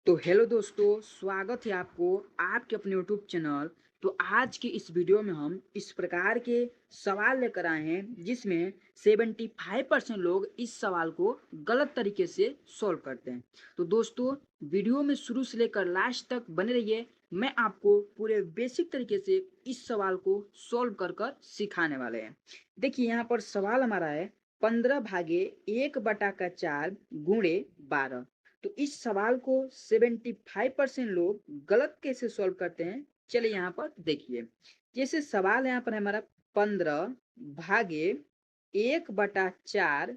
तो हेलो दोस्तों, स्वागत है आपको आपके अपने यूट्यूब चैनल। तो आज की इस वीडियो में हम इस प्रकार के सवाल लेकर आए हैं जिसमें 75% लोग इस सवाल को गलत तरीके से सॉल्व करते हैं। तो दोस्तों, वीडियो में शुरू से लेकर लास्ट तक बने रहिए। मैं आपको पूरे बेसिक तरीके से इस सवाल को सॉल्व कर कर सिखाने वाले हैं। देखिए, यहाँ पर सवाल हमारा है 15/1/4 गुणे 12। तो इस सवाल को 75% लोग गलत कैसे सॉल्व करते हैं, चलिए यहाँ पर देखिए। जैसे सवाल यहाँ पर हमारा 15/1/4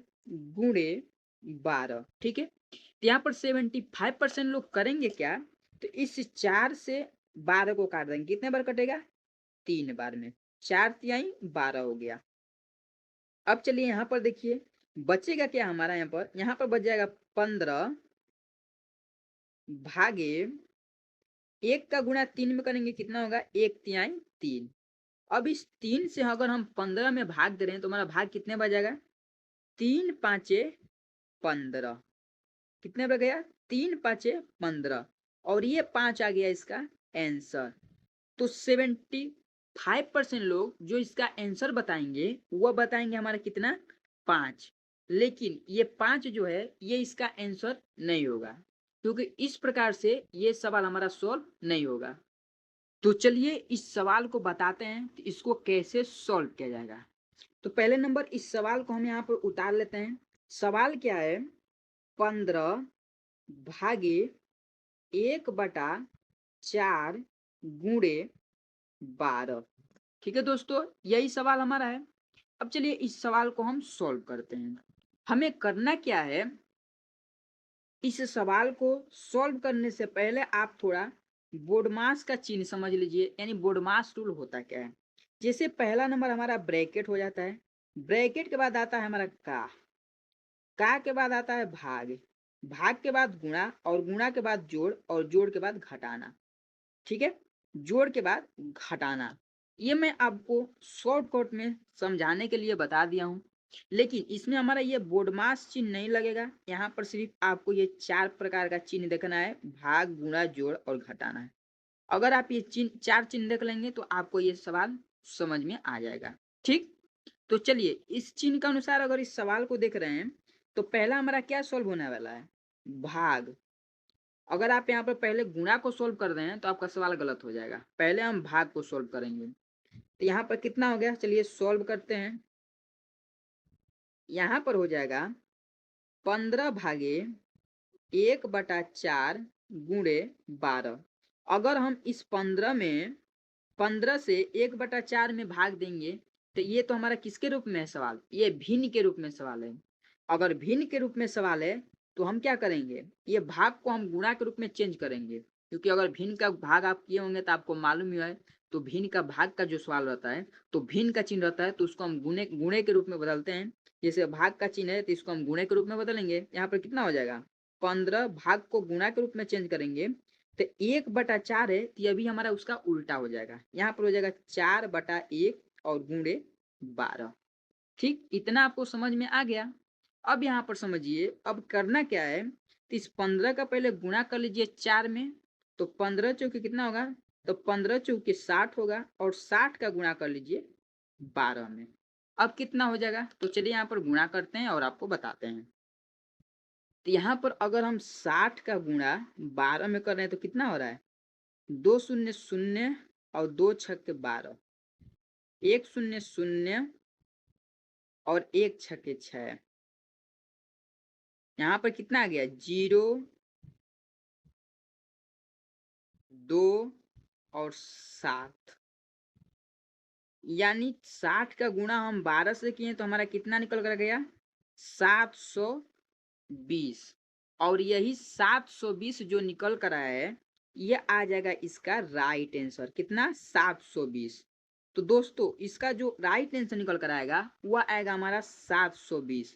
गुणे 12, ठीक है। तो यहाँ पर 75% लोग करेंगे क्या, तो इस 4 से 12 को काट देंगे। कितने बार कटेगा? 3 बार में। 4×3=12 हो गया। अब चलिए यहाँ पर देखिए, बचेगा क्या हमारा। यहाँ पर बच जाएगा 15 भागे 1 का गुणा 3 में करेंगे, कितना होगा? 1×3=3। अब इस 3 से अगर हम 15 में भाग दे रहे हैं तो हमारा भाग कितने बच जाएगा? 3×5=15। कितने बच गया? 3×5=15। और ये 5 आ गया इसका आंसर। तो 75% लोग जो इसका आंसर बताएंगे वह बताएंगे हमारा कितना? 5। लेकिन ये 5 जो है ये इसका आंसर नहीं होगा, क्योंकि इस प्रकार से ये सवाल हमारा सॉल्व नहीं होगा। तो चलिए इस सवाल को बताते हैं कि इसको कैसे सॉल्व किया जाएगा। तो पहले नंबर इस सवाल को हम यहाँ पर उतार लेते हैं। सवाल क्या है? 15 भागे 1/4 गुणे 12। ठीक है दोस्तों, यही सवाल हमारा है। अब चलिए इस सवाल को हम सॉल्व करते हैं। हमें करना क्या है, इस सवाल को सॉल्व करने से पहले आप थोड़ा बोडमास का चिन्ह समझ लीजिए, यानी बोडमास रूल होता क्या है। जैसे पहला नंबर हमारा ब्रैकेट हो जाता है, ब्रैकेट के बाद आता है हमारा का के बाद आता है भाग, भाग के बाद गुणा, और गुणा के बाद जोड़, और जोड़ के बाद घटाना। ठीक है, जोड़ के बाद घटाना। ये मैं आपको शॉर्टकट में समझाने के लिए बता दिया हूँ, लेकिन इसमें हमारा ये बोडमास चिन्ह नहीं लगेगा। यहाँ पर सिर्फ आपको ये 4 प्रकार का चिन्ह देखना है, भाग, गुणा, जोड़ और घटाना है। अगर आप ये चिन्ह 4 चिन्ह देख लेंगे तो आपको ये सवाल समझ में आ जाएगा। ठीक, तो चलिए इस चिन्ह के अनुसार अगर इस सवाल को देख रहे हैं तो पहला हमारा क्या सॉल्व होने वाला है? भाग। अगर आप यहाँ पर पहले गुणा को सोल्व कर रहे हैं तो आपका सवाल गलत हो जाएगा। पहले हम भाग को सोल्व करेंगे। तो यहाँ पर कितना हो गया, चलिए सोल्व करते हैं। यहाँ पर हो जाएगा 15 भागे 1/4 गुणे 12। अगर हम इस 15 से 1/4 में भाग देंगे तो ये तो हमारा किसके रूप में है सवाल? ये भिन्न के रूप में सवाल है। अगर भिन्न के रूप में सवाल है तो हम क्या करेंगे, ये भाग को हम गुणा के रूप में चेंज करेंगे, क्योंकि अगर भिन्न का भाग आप किए होंगे तो आपको मालूम ही है। तो भिन्न का भाग का जो सवाल रहता है तो भिन्न का चिन्ह रहता है तो उसको हम गुणे गुणे के रूप में बदलते हैं। जैसे भाग का चिन्ह है तो इसको हम गुणे के रूप में बदलेंगे। यहाँ पर कितना हो जाएगा? 15 भाग को गुणा के रूप में चेंज करेंगे तो 1/4 है, तो ये भी हमारा उसका उल्टा हो जाएगा। यहाँ पर हो जाएगा 4/1 और गुणे 12। ठीक, इतना आपको समझ में आ गया। अब यहाँ पर समझिए, अब करना क्या है, तो इस 15 का पहले गुणा कर लीजिए 4 में। तो 15 चौके कितना होगा? तो 15 चौके 60 होगा, और 60 का गुणा कर लीजिए 12 में। अब कितना हो जाएगा, तो चलिए यहाँ पर गुणा करते हैं और आपको बताते हैं। तो यहाँ पर अगर हम 60 का गुणा 12 में कर रहे हैं तो कितना हो रहा है? 2 शून्य शून्य और 2 छक्के 12, 1 शून्य शून्य और 1 छक्के 6। यहाँ पर कितना आ गया? 0, 2 और 7। यानी 60 का गुणा हम 12 से किए तो हमारा कितना निकल कर गया? 720। और यही 720 जो निकल कर आया है ये आ जाएगा इसका राइट आंसर। कितना? 720। तो दोस्तों इसका जो राइट आंसर निकल कर आएगा वह आएगा हमारा 720।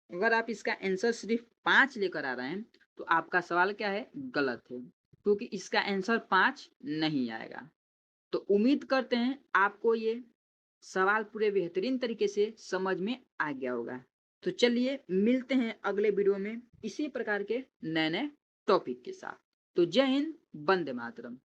अगर आप इसका आंसर सिर्फ 5 लेकर आ रहे हैं तो आपका सवाल क्या है? गलत है, क्योंकि इसका आंसर 5 नहीं आएगा। तो उम्मीद करते हैं आपको ये सवाल पूरे बेहतरीन तरीके से समझ में आ गया होगा। तो चलिए मिलते हैं अगले वीडियो में इसी प्रकार के नए नए टॉपिक के साथ। तो जय हिंद, वंदे मातरम।